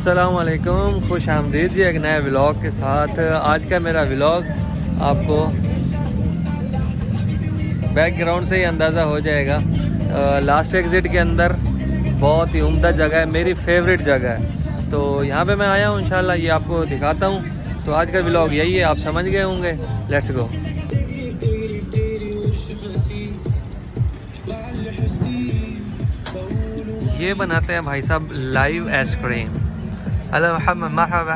अस्सलामुअलैकुम, खुश आमदीद जी एक नए व्लॉग के साथ। आज का मेरा व्लॉग आपको बैकग्राउंड से ही अंदाज़ा हो जाएगा। लास्ट एग्ज़िट के अंदर बहुत ही उम्दा जगह है, मेरी फेवरेट जगह है। तो यहाँ पे मैं आया हूँ, इंशाल्लाह ये आपको दिखाता हूँ। तो आज का व्लॉग यही है, आप समझ गए होंगे। Let's go. ये बनाते हैं भाई साहब live ice cream. Hello Mohammad, Marhaba.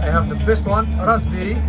I have the best one raspberry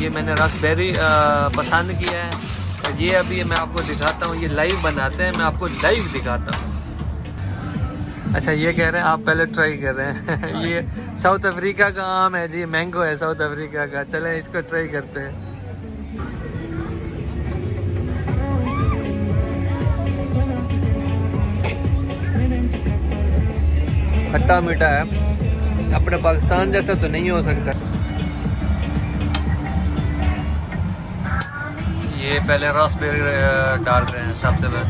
ये मैंने रास्पबेरी पसंद किया है। और ये अभी मैं आपको दिखाता हूँ, ये लाइव बनाते हैं, मैं आपको लाइव दिखाता हूँ। अच्छा, ये कह रहे हैं आप पहले ट्राई कर रहे हैं। ये साउथ अफ्रीका का आम है जी, मैंगो है साउथ अफ्रीका का। चले इसको ट्राई करते हैं। खट्टा मीठा है, अपने पाकिस्तान जैसा तो नहीं हो सकता। ये पहले रास्पबेरी डाल रहे हैं सबसे पहले।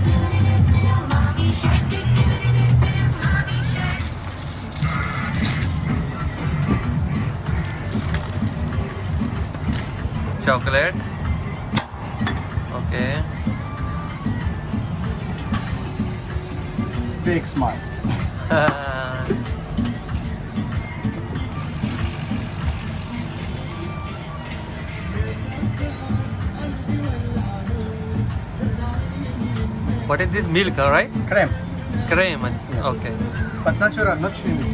Chocolate, okay. Big smile. What is this milk, right? Cream. Cream, Yes. okay. But natural, not creamy.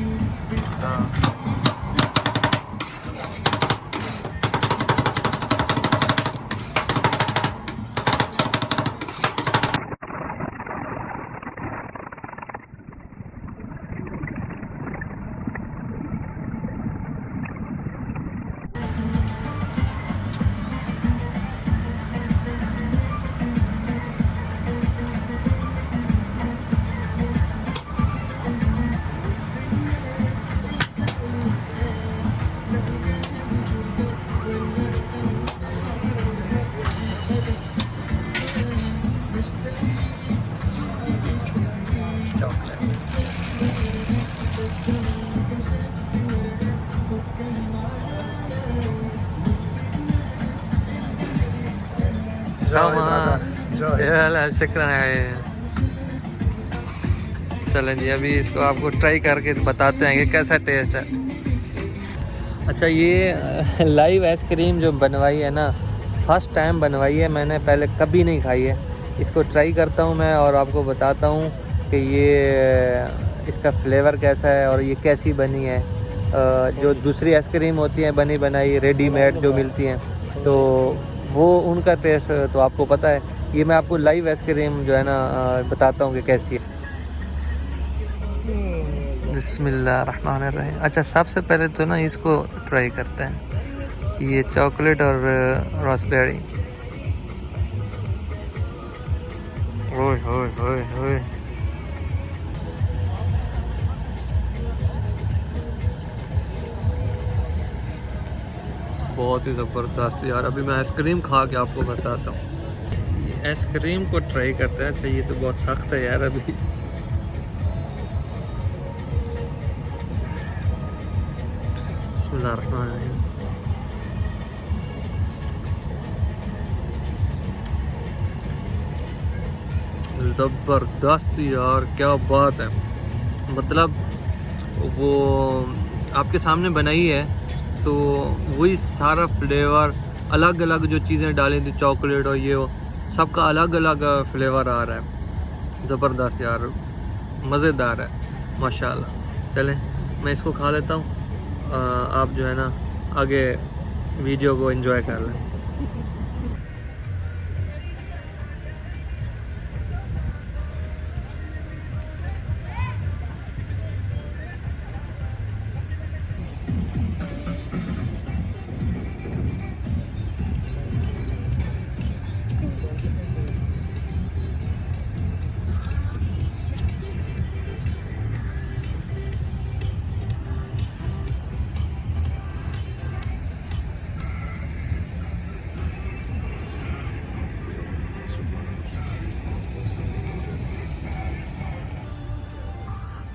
शुक्र है। चलें जी, अभी इसको आपको ट्राई करके बताते हैं कि कैसा टेस्ट है। अच्छा, ये लाइव आइसक्रीम जो बनवाई है ना, फर्स्ट टाइम बनवाई है मैंने, पहले कभी नहीं खाई है। इसको ट्राई करता हूँ मैं और आपको बताता हूँ कि ये इसका फ्लेवर कैसा है और ये कैसी बनी है। जो दूसरी आइसक्रीम होती हैं बनी बनाई रेडीमेड जो मिलती हैं, तो वो उनका टेस्ट तो आपको पता है। ये मैं आपको लाइव आइसक्रीम जो है ना बताता हूँ कि कैसी है। बिस्मिल्लाहिर्रहमानिर्रहीम। अच्छा, सबसे पहले तो ना इसको ट्राई करते हैं, ये चॉकलेट और रास्पबेरी। ओए ओए ओए ओए, बहुत ही ज़बरदस्त यार। अभी मैं आइसक्रीम खा के आपको बताता हूँ। ये आइसक्रीम को ट्राई करते हैं। अच्छा, ये तो बहुत सख्त है यार। अभी बिस्मिल्लाहिर्रहमानिर्रहीम। ज़बरदस्त यार, क्या बात है। मतलब वो आपके सामने बनाई है तो वही सारा फ्लेवर, अलग अलग जो चीज़ें डाली थी, चॉकलेट और ये वो, सबका अलग अलग फ्लेवर आ रहा है। ज़बरदस्त यार, मज़ेदार है माशाल्लाह। चलें मैं इसको खा लेता हूँ, आप जो है ना आगे वीडियो को एंजॉय कर लें।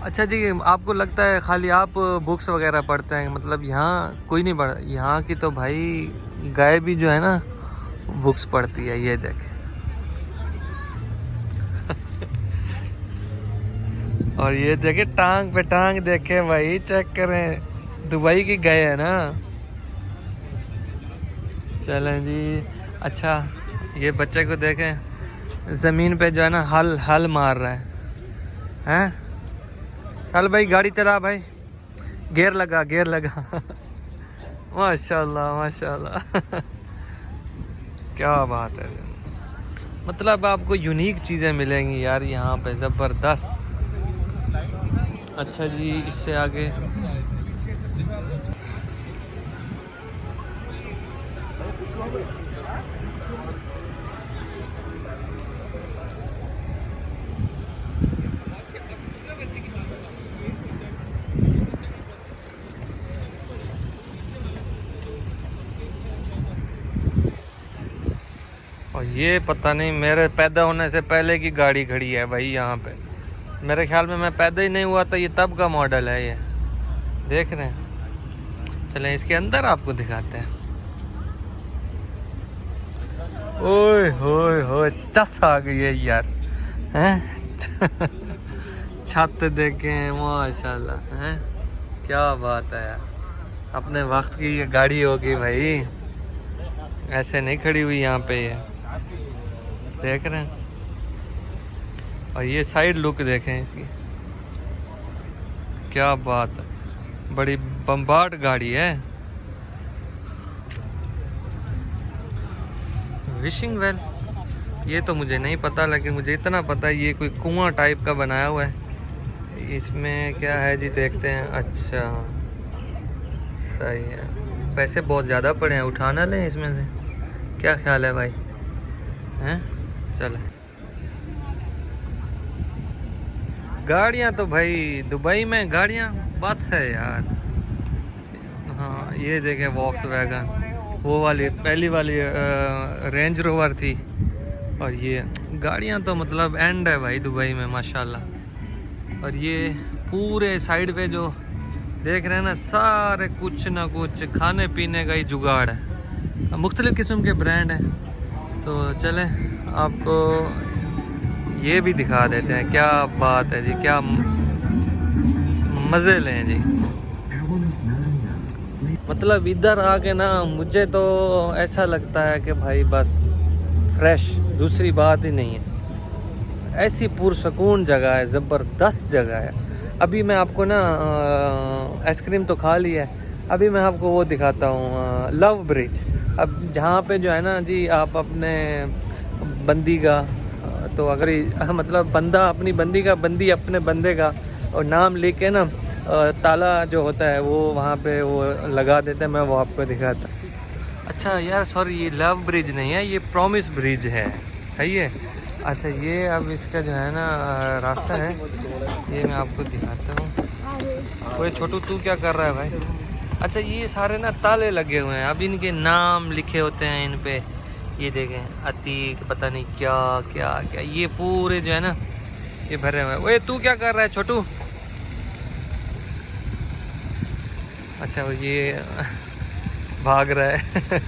अच्छा जी, आपको लगता है खाली आप बुक्स वगैरह पढ़ते हैं, मतलब यहाँ कोई नहीं पढ़, यहाँ की तो भाई गाय भी जो है ना बुक्स पढ़ती है, ये देख। और ये देखे टांग पे टांग देखे भाई, चेक करें, दुबई की गाय है ना। चलें जी। अच्छा ये बच्चे को देखें, ज़मीन पे जो है ना हल मार रहा है। चल भाई गाड़ी चला भाई, गियर लगा। माशाल्लाह माशाल्लाह। क्या बात है, मतलब आपको यूनिक चीज़ें मिलेंगी यार यहाँ पे, ज़बरदस्त। अच्छा जी, इससे आगे और ये पता नहीं मेरे पैदा होने से पहले की गाड़ी खड़ी है भाई यहाँ पे। मेरे ख्याल में मैं पैदा ही नहीं हुआ था, ये तब का मॉडल है ये, देख रहे हैं। चलें इसके अंदर आपको दिखाते हैं। ओए होए होए, चस आ गई है यार, हैं। छत देखें माशाल्लाह, हैं, क्या बात है यार। अपने वक्त की ये गाड़ी होगी भाई, ऐसे नहीं खड़ी हुई यहाँ पे ये, देख रहे हैं। और ये साइड लुक देखें इसकी, क्या बात है, बड़ी बम्बार्ड गाड़ी है। विशिंग वेल, ये तो मुझे नहीं पता, लेकिन मुझे इतना पता है ये कोई कुआं टाइप का बनाया हुआ है। इसमें क्या है जी, देखते हैं। अच्छा सही है, पैसे बहुत ज़्यादा पड़े हैं, उठाना लें इसमें से, क्या ख्याल है भाई, हैं। चलो गाड़ियाँ तो भाई दुबई में गाड़ियाँ बस है यार। हाँ ये देखें वॉक्सवैगन, वो वाली पहली वाली रेंज रोवर थी। और ये गाड़ियाँ तो मतलब एंड है भाई दुबई में माशाल्लाह। और ये पूरे साइड पे जो देख रहे हैं ना, सारे कुछ ना कुछ खाने पीने का ही जुगाड़ है, मुख्तलिफ़ किस्म के ब्रांड हैं। तो चलें आपको ये भी दिखा देते हैं। क्या बात है जी, क्या मज़े लें जी। मतलब इधर आके ना मुझे तो ऐसा लगता है कि भाई बस फ्रेश, दूसरी बात ही नहीं है। ऐसी पुरसकून जगह है, ज़बरदस्त जगह है। अभी मैं आपको ना आइसक्रीम तो खा ली है, अभी मैं आपको वो दिखाता हूँ, लव ब्रिज। अब जहाँ पे जो है ना जी, आप अपने बंदी का, तो अगर मतलब बंदा अपनी बंदी का, बंदी अपने बंदे का, और नाम लिख के ना ताला जो होता है वो वहाँ पे वो लगा देते हैं। मैं वो आपको दिखाता। अच्छा यार सॉरी, ये लव ब्रिज नहीं है, ये प्रॉमिस ब्रिज है, सही है। अच्छा ये अब इसका जो है ना रास्ता है, ये मैं आपको दिखाता हूँ। ओए छोटू तू क्या कर रहा है भाई। अच्छा ये सारे ना ताले लगे हुए हैं, अब इनके नाम लिखे होते हैं इन पे, ये देखें अतीक, पता नहीं क्या क्या क्या, ये पूरे जो है ना ये भरे हुए हैं। ओए तू क्या कर रहा है छोटू। अच्छा ये भाग रहा है।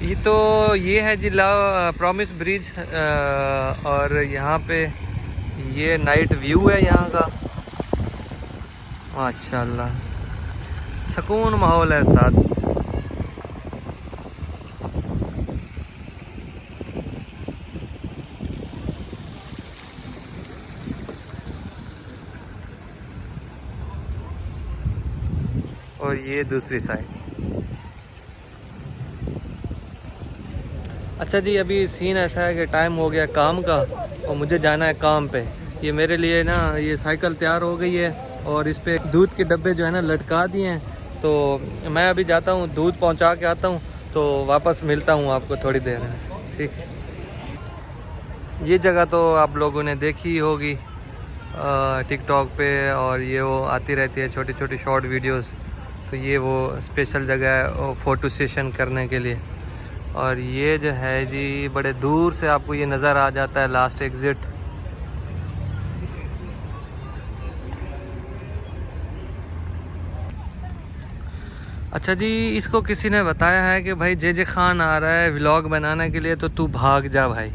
ये तो ये है जी लव प्रॉमिस ब्रिज। और यहाँ पे ये नाइट व्यू है यहाँ का, माशाल्लाह सुकून माहौल है साथ। और ये दूसरी साइड। अच्छा जी अभी सीन ऐसा है कि टाइम हो गया काम का और मुझे जाना है काम पे। ये मेरे लिए ना ये साइकिल तैयार हो गई है और इस पे दूध के डब्बे जो है ना लटका दिए हैं, तो मैं अभी जाता हूँ दूध पहुँचा के आता हूँ, तो वापस मिलता हूँ आपको थोड़ी देर में, ठीक। ये जगह तो आप लोगों ने देखी ही होगी टिकटॉक पे, और ये वो आती रहती है छोटी छोटी शॉर्ट वीडियोस। तो ये वो स्पेशल जगह है फ़ोटो सेशन करने के लिए। और ये जो है जी बड़े दूर से आपको ये नज़र आ जाता है लास्ट एग्ज़िट। अच्छा जी, इसको किसी ने बताया है कि भाई जे खान आ रहा है व्लॉग बनाने के लिए, तो तू भाग जा भाई।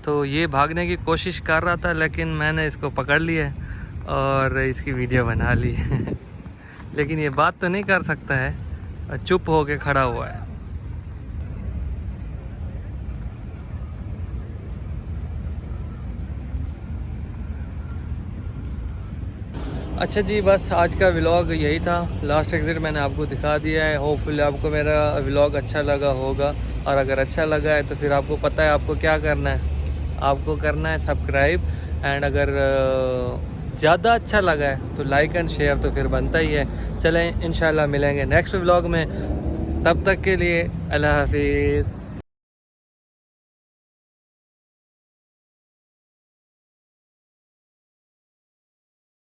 तो ये भागने की कोशिश कर रहा था, लेकिन मैंने इसको पकड़ लिया और इसकी वीडियो बना ली लेकिन ये बात तो नहीं कर सकता है, चुप होके खड़ा हुआ है। अच्छा जी, बस आज का व्लॉग यही था। लास्ट एग्जिट मैंने आपको दिखा दिया है। होपफुली आपको मेरा व्लॉग अच्छा लगा होगा, और अगर अच्छा लगा है तो फिर आपको पता है आपको क्या करना है। आपको करना है सब्सक्राइब, एंड अगर ज़्यादा अच्छा लगा है तो लाइक एंड शेयर तो फिर बनता ही है। चलें, इंशाल्लाह मिलेंगे नेक्स्ट व्लॉग में। तब तक के लिए अल्लाह हाफिज़।